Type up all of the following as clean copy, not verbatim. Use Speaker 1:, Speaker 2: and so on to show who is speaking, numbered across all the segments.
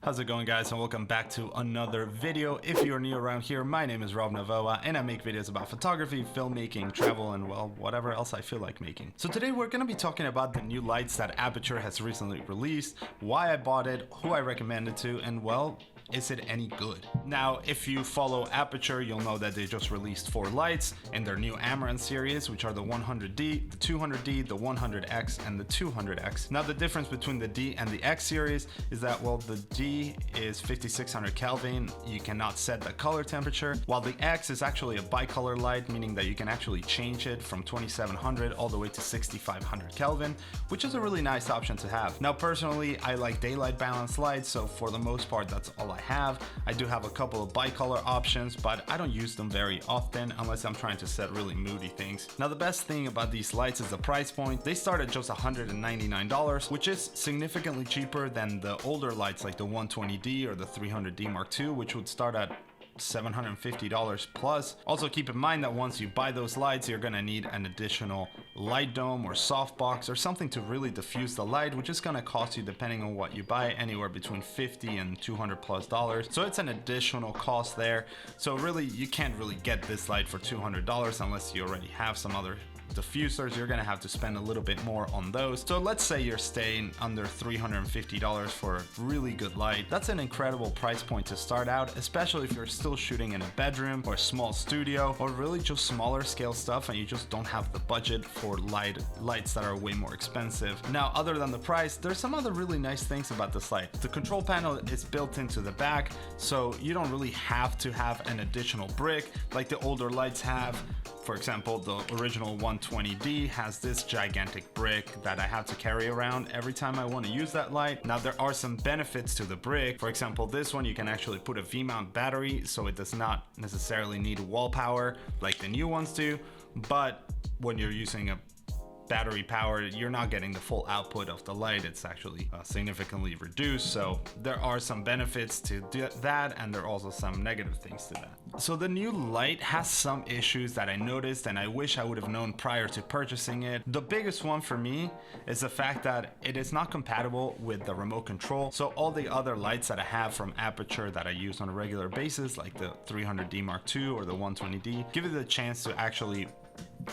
Speaker 1: How's it going, guys, and welcome back to another video. If you're new around here, my name is Rob Novoa and I make videos about photography, filmmaking, travel, and well, whatever else I feel like making. So today we're going to be talking about the new lights that Aputure has recently released, why I bought it, who I recommend it to, and well, is it any good? Now, if you follow Aputure, you'll know that they just released 4 lights in their new Amaran series, which are the 100D, the 200D, the 100X, and the 200X. Now, the difference between the D and the X series is that, well, the D is 5600 Kelvin, you cannot set the color temperature, while the X is actually a bicolor light, meaning that you can actually change it from 2700 all the way to 6500 Kelvin, which is a really nice option to have. Now, personally, I like daylight balanced lights, so for the most part, that's all I have. I do have a couple of bicolor options, but I don't use them very often unless I'm trying to set really moody things. Now, the best thing about these lights is the price point. They start at just $199, which is significantly cheaper than the older lights like the 120D or the 300D Mark II, which would start at $750 plus. Also, keep in mind that once you buy those lights, you're gonna need an additional light dome or softbox or something to really diffuse the light, which is gonna cost you, depending on what you buy, anywhere between $50 and $200 plus. So it's an additional cost there. So really, you can't really get this light for $200 unless you already have some other diffusers. You're gonna have to spend a little bit more on those. So let's say you're staying under $350 for a really good light. That's an incredible price point to start out, especially if you're still shooting in a bedroom or a small studio, or really just smaller scale stuff and you just don't have the budget for lights that are way more expensive. Now, other than the price, there's some other really nice things about this light. The control panel is built into the back, so you don't really have to have an additional brick like the older lights have. For example, the original 120D has this gigantic brick that I have to carry around every time I want to use that light. Now, there are some benefits to the brick. For example, this one, you can actually put a V-mount battery, so it does not necessarily need wall power like the new ones do. But when you're using a battery power, you're not getting the full output of the light. It's actually significantly reduced. So there are some benefits to that, and there are also some negative things to that. So the new light has some issues that I noticed and I wish I would have known prior to purchasing it. The biggest one for me is the fact that it is not compatible with the remote control. So all the other lights that I have from Aputure that I use on a regular basis, like the 300D Mark II or the 120D, give you the chance to actually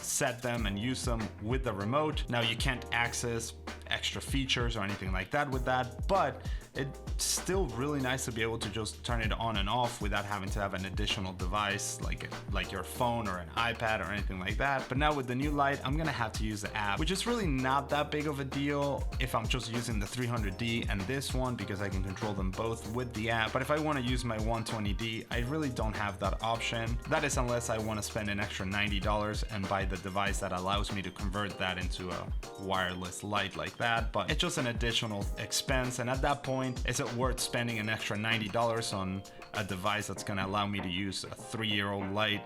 Speaker 1: set them and use them with the remote. Now, you can't access extra features or anything like that with that, but it's still really nice to be able to just turn it on and off without having to have an additional device like your phone or an iPad or anything like that. But now with the new light, I'm gonna have to use the app, which is really not that big of a deal if I'm just using the 300D and this one, because I can control them both with the app. But if I want to use my 120D, I really don't have that option. That is unless I want to spend an extra $90 and buy the device that allows me to convert that into a wireless light like that. But it's just an additional expense, and at that point, is it worth spending an extra $90 on a device that's going to allow me to use a 3-year-old light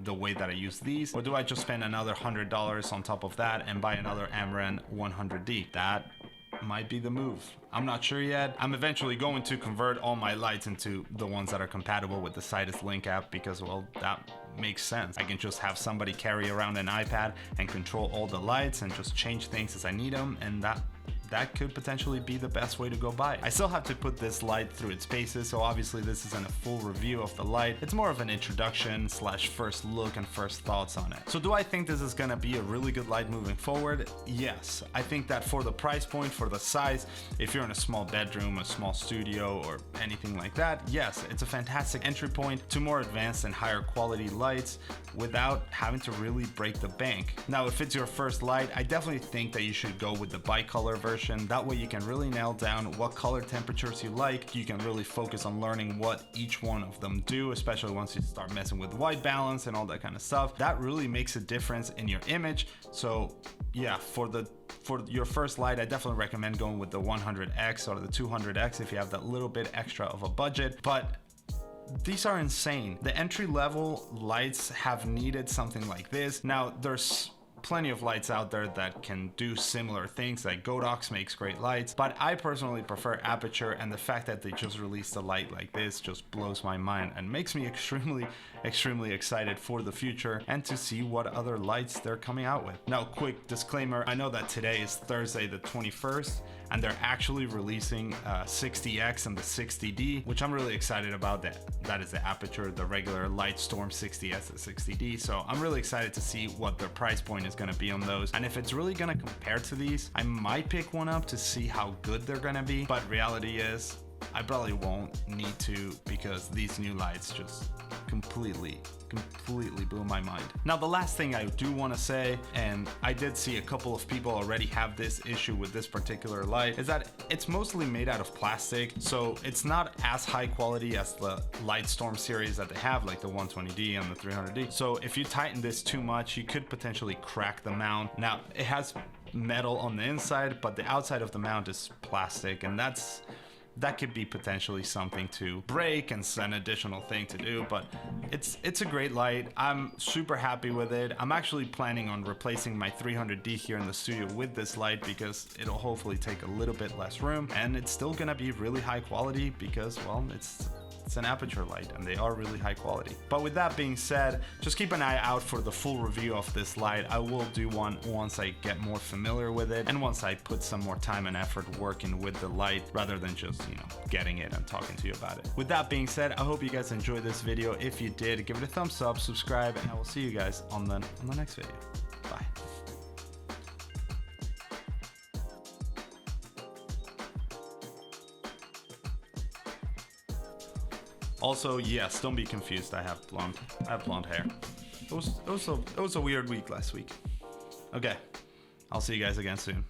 Speaker 1: the way that I use these? Or do I just spend another $100 on top of that and buy another Amaran 100D? That might be the move. I'm not sure yet. I'm eventually going to convert all my lights into the ones that are compatible with the Sidus Link app because, well, that makes sense. I can just have somebody carry around an iPad and control all the lights and just change things as I need them, and that could potentially be the best way to go by. I still have to put this light through its paces, so obviously this isn't a full review of the light. It's more of an introduction / first look and first thoughts on it. So do I think this is gonna be a really good light moving forward? Yes. I think that for the price point, for the size, if you're in a small bedroom, a small studio, or anything like that, yes, it's a fantastic entry point to more advanced and higher quality lights without having to really break the bank. Now, if it's your first light, I definitely think that you should go with the bicolor version. That way you can really nail down what color temperatures you like. You can really focus on learning what each one of them do, especially once you start messing with white balance and all that kind of stuff. That really makes a difference in your image. So yeah, for your first light, I definitely recommend going with the 100X or the 200X if you have that little bit extra of a budget. But these are insane. The entry-level lights have needed something like this. Now, there's plenty of lights out there that can do similar things, like Godox makes great lights, but I personally prefer Aputure, and the fact that they just released a light like this just blows my mind and makes me extremely excited for the future and to see what other lights they're coming out with. Now, quick disclaimer, I know that today is Thursday the 21st, and they're actually releasing 60X and the 60D, which I'm really excited about. That is the Aputure, the regular Lightstorm 60S and 60D. So I'm really excited to see what their price point is gonna be on those. And if it's really gonna compare to these, I might pick one up to see how good they're gonna be. But reality is, I probably won't need to, because these new lights just completely blew my mind. Now, the last thing I do want to say, and I did see a couple of people already have this issue with this particular light, is that it's mostly made out of plastic, so it's not as high quality as the Lightstorm series that they have, like the 120D and the 300D. So if you tighten this too much, you could potentially crack the mount. Now, it has metal on the inside, but the outside of the mount is plastic, and that could be potentially something to break and an additional thing to do. But it's a great light. I'm super happy with it. I'm actually planning on replacing my 300D here in the studio with this light, because it'll hopefully take a little bit less room, and it's still gonna be really high quality because, well, it's an Aputure light and they are really high quality. But with that being said, just keep an eye out for the full review of this light. I will do one once I get more familiar with it and once I put some more time and effort working with the light, rather than just, getting it and talking to you about it. With that being said, I hope you guys enjoyed this video. If you did, give it a thumbs up, subscribe, and I will see you guys on the next video. Bye. Also, yes, don't be confused. I have blonde hair. It was a weird week last week. Okay, I'll see you guys again soon.